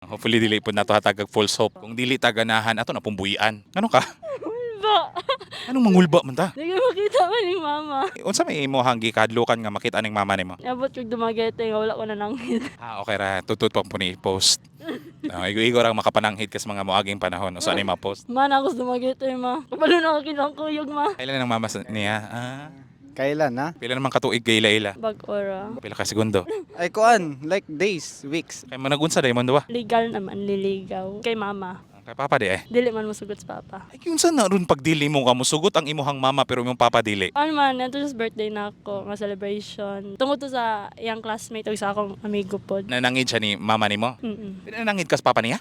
Hopefully dili pud nato hatag og false hope. Kung dili ta ganahan ato na pumbuyian. Ano ka? Ba? Anong mangulba man ta? Hindi makita man ni mama. Unsa may imo hanggi kadlukan nga makita ning mama nimo? Abot yung dumagete nga wala ko nananghid. Okay ra, tutut pa po ni post. Igo-igo ra makapananghid kas mga moaging panahon. Usa ni ma-post. Man ako dumagete ma. Kabalo na ako kinang kuyog ma. Kailan ang mama niya? Kailan ha? Pila naman katuig kay ila-ila? Bag ora. Pila ka segundo? Ay kuan, like days, weeks. Kay managunsa day man duwa. Legal naman liligaw. Kay mama. Kay papa di eh. Dili man musugot sa papa. Ay kung saan na ron pagdili mo ka musugot ang imuhang mama pero imong papa dili. Ano man, ito just birthday na ako, nga celebration. Tungod to sa iyang classmate o sa akong amigo pod. Nanangid siya ni mama nimo. Mm-mm. Nanangid kas papa niya?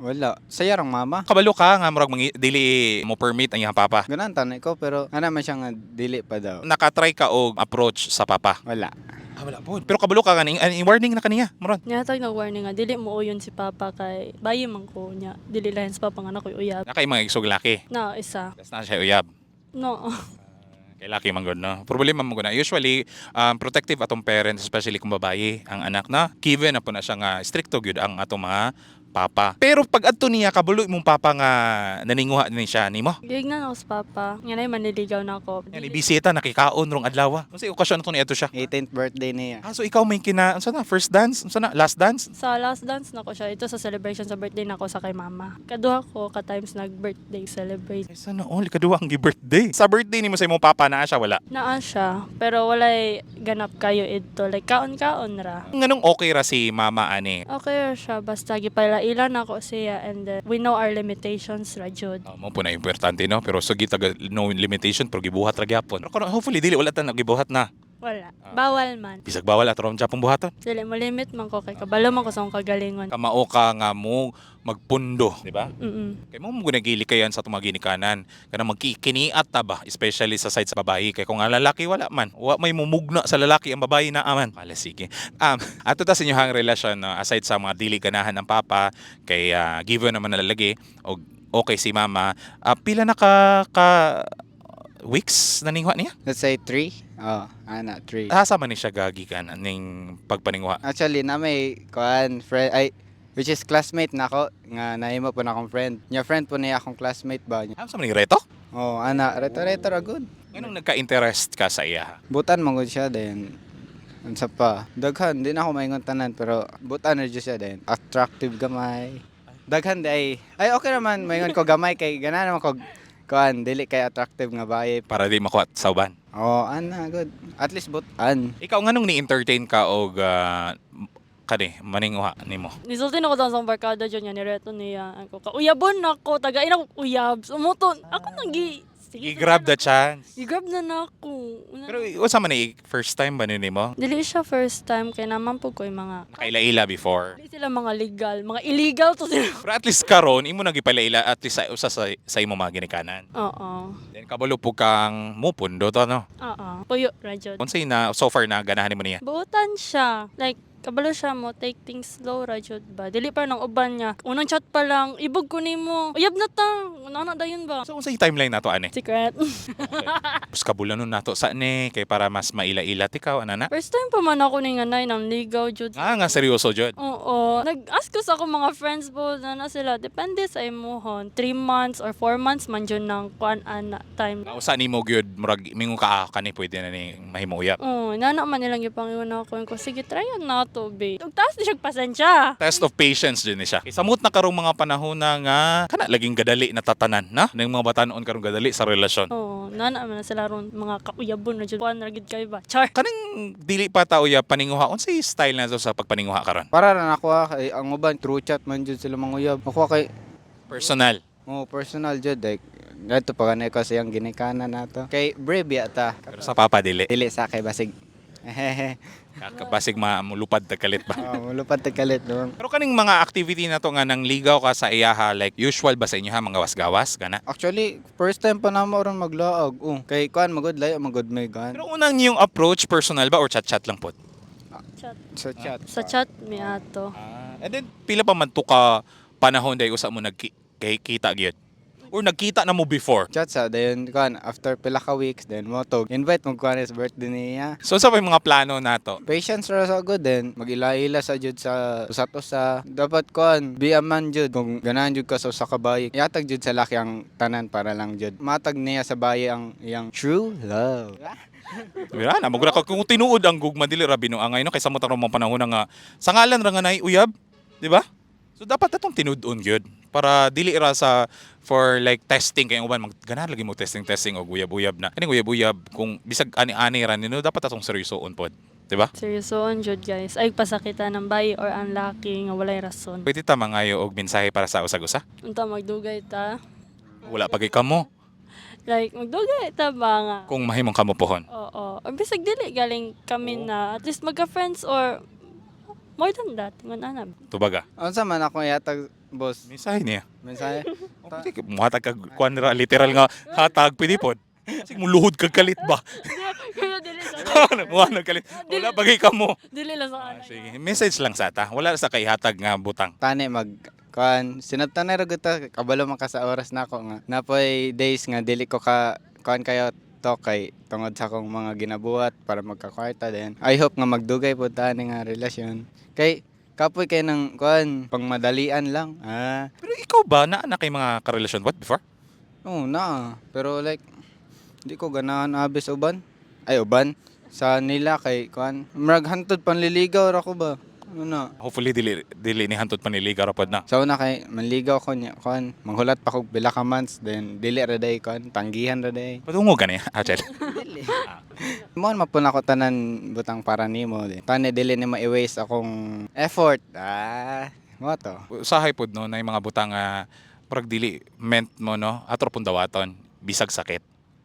Wala. Sayarang mama. Kabalo ka nga murag dili mo permit ang iyang papa. Ganan tanay ko pero ana man siya nga dili pa daw. Nakatry ka og approach sa papa. Wala. Wala po. Pero kabalo ka ganing warning na kaniya. Muron. Nyatag na warning nga, dili mo uyon si papa kay bayi man ko niya. Dili lahin sa papa nga nakoy uyab. Nakay mga igsog laki. Na, isa. Kas na siya uyab. No. Kay laki man gud no. Problema mo gud na. Usually protective atong parents especially kung babae ang anak na. Given na po na siya nga stricto gyud ang atong mga papa. Pero pag adto niya kabalo imong papa nga naninguha ni siya nimo. Gignan ako sa papa. Nga na maniligaw na ako. Yan ibisita nakikaon rong adlaw. Unsa okasyon to ni ato siya? 18th birthday niya. So ikaw may unsa na first dance? Unsa na last dance? Sa last dance na ko siya. Ito sa celebration sa birthday na ko sa kay mama. Kaduha ko ka times nag-birthday celebrate. Ay sana all kaduwa ang birthday. Sa birthday nimo sa imong papa naa siya wala. Naa siya. Pero walay ganap kayo ito. Like kaon-kaon ra. Nganong okay ra si mama ani? Okay ra siya. Basta gipailan ako siya and then we know our limitations ra jud. Mo po na importante no pero sa gitaga no limitation pero gibuhat ra gyapon. Pero hopefully dili wala ta nagibuhat na. Wala. Bawal man. Bisag bawal ato ron Japong buhaton. Dili mo limit man ko kay kabalo man ko sa akong kagalingon. Kamao ka nga mo magpundo, di ba? Mm. Kay mo gunagili kayan sa tumagi ni kanan. Kana magkikiniat ta ba especially sa side sa babae kay kung ang lalaki wala man. Wa may mumugna sa lalaki ang babae na aman. Pala sige. Ato ta sa inyong relasyon no, aside sa mga dili ganahan ng papa kay given naman nalalagi og okay si mama. Pila na ka weeks naningwa niya? Let's say 3. Oh, ana 3. Asa man ni siya gagikan ning pagpaningwa? Actually na may kuan friend ay which is classmate na ako nga nahimo po na akong friend. Nya friend po niya akong classmate ba niya. Asa man ni reto? Oh, ana reto ra good. Anong nagka-interest ka sa iya? Butan mo gud siya then unsa pa. Daghan di na ako maingon tanan pero butan na jud siya then attractive gamay. Daghan di ay okay naman maingon ko gamay kay gana naman ko kuan dili kay attractive nga bae. Para di makuha sa uban. Oh, ana good. At least butan. Ikaw nganong ni-entertain ka og kani maninguha nimo? Nisulti na ko sa barkada dyan niya, nireto niya. Ako ka, uyabon na ako, tagain ako uyab. Sumuton, ako nang I-grab the chance. I-grab na na ako. Pero unsa man ni first time ba nimo? Dili siya first time, kaya naman po ko yung mga, Nakaila-ila before. dili sila mga legal, mga illegal to sila. Pero at least karon imo nagipalaila at least sa usa sa imo mga ginikanan. Oo, Then kabalo po kang mupundo to no. oo. Puyo, Rajod. Unsay na so far na ganahan nimo niya? Buutan siya. Like, kabalo siya mo, take things slow, Rajod ba? Dili pa ng uban niya. Unang chat pa lang, ibog ko ni mo. Uyab na tang, unana dayon ba? So unsay timeline nato ani? Secret. Pus kabulanon nato sa ni kay para mas maila-ila tikaw anana. First time pa man ako ni nganay ng ligaw, Jud. Nga seryoso jud. Oo. Nag-ask ko sa akong mga friends po na sila, depende sa imuhon. 3 months or 4 months man dyan ng kuan-an na time. Usa nimo gyud murag mingon ka kani pwede na ni mahimuyap. Oo, nana man nilang ipangiwan ako. Ko, sige, try yun na to, be. Tugtaas di siya pasensya. Test of patience din ni siya. Samot na karong mga panahon na nga kana laging gadali na tatanan na ning mga batanon karong gadali sa relasyon. Oo, nana man na sila ron mga kauyabon na dyan. Kuan ragid kayo ba? Char. Kaning dili pa ta uya paninguha unsay style na to sa pagpaninguha karon? Para ra nako kay ang uban true chat man jud sila manguyab. Ako kay Personal. personal jud like dito pa kanay ko sa iyang ginikanan nato. Kay brave yata. Pero sa papa dili. Dili sa kay basig. Kakabasig malupad ta kalit ba. Oh, mulupad tagkalit no. Pero kaning mga activity na to nga nang ligaw ka sa iyaha like usual ba sa inyo ha mga gawas-gawas kana? Actually, first time pa na mo ron maglaag. Kay kuan magud layo magud may gan. Pero unang niyong approach personal ba or chat-chat lang po? Chat. Sa chat. Sa chat, mi ato. And then pila pa man to ka panahon day usa mo nagkita gyud. Or nagkita na mo before? Chat sa, then kuan after pila ka weeks, then mo to invite mo kuan sa birthday niya. So sa pa yung mga plano nato? Patience ra sa good then magila-ila sa jud sa usat-usa. Dapat kuan be a man jud kung ganahan jud ka sa usa ka bayi. Yatag jud sa laki ang tanan para lang jud matag niya sa bayi ang iyang true love. Wala na, magura ka kung tinuod ang gugma dili ra binuangay no kaysa mo tarong mga panahon na nga sa ngalan ra nga nay uyab, di ba? So dapat atong tinud-on gyud para dili ra sa for like testing kay uban ganahan lagi mo testing og uyab-uyab na. Kaning uyab-uyab kung bisag ani-ani ra nino dapat atong seryosoon pod, di ba? Seryosoon jud guys. Ay pasakita ng bayi or unlucky nga walay rason. Pwede ta mangayo og mensahe para sa usag-usa. Unta magdugay ta. Wala pa kay kamo Like magdugay ta ba nga. kung mahimong kamo pohon. Oo. Or bisag dili galing kami na at least magka-friends or more than that. Ngun anab. Tubaga. Unsa man ako yatag boss? Mensahe niya. Mensahe. Pwede muhatag kag kuan ra literal nga hatag pwede pod. Sig mo luhod kag kalit ba? Pero dili sa Muhatag kalit. Wala pa kay kamo. dili lang sa kanay. Sige, message lang sa ta. Wala sa kaihatag nga butang. Tani mag kuan sinabtan na ra gud ta kabalo man ka sa oras nako nga. Napoy days nga dili ko ka kuan kayo to kay tungod sa akong mga ginabuhat para magkakwarta din. I hope nga magdugay po ta ni nga relasyon. Kay kapoy kay nang kuan pangmadalian lang. Pero ikaw ba na kay mga karelasyon what before? Oo na. Pero like di ko ganahan abis uban. Ay uban sa nila kay kuan murag hantod panliligaw ra ko ba. Ano na. Hopefully dili ni hantod paniligaw ra pod na. So na kay manligaw ko niya kuan manghulat pa kog pila ka months then dili ra day kuan tanggihan ra day. Padungog gani, Achel. Mo mapun ako tanan butang para nimo di. Tani dili ni ma-waste akong effort. Mo to. Usahay pod no na yung mga butang parag dili meant mo no atro pun dawaton bisag sakit.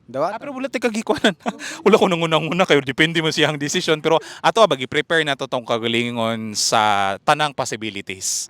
Dawat. Pero wala tay kagikuanan. Wala ko nang unang-una kayo depende mo siyang decision pero ato bagi prepare na to tong kagalingon sa tanang possibilities.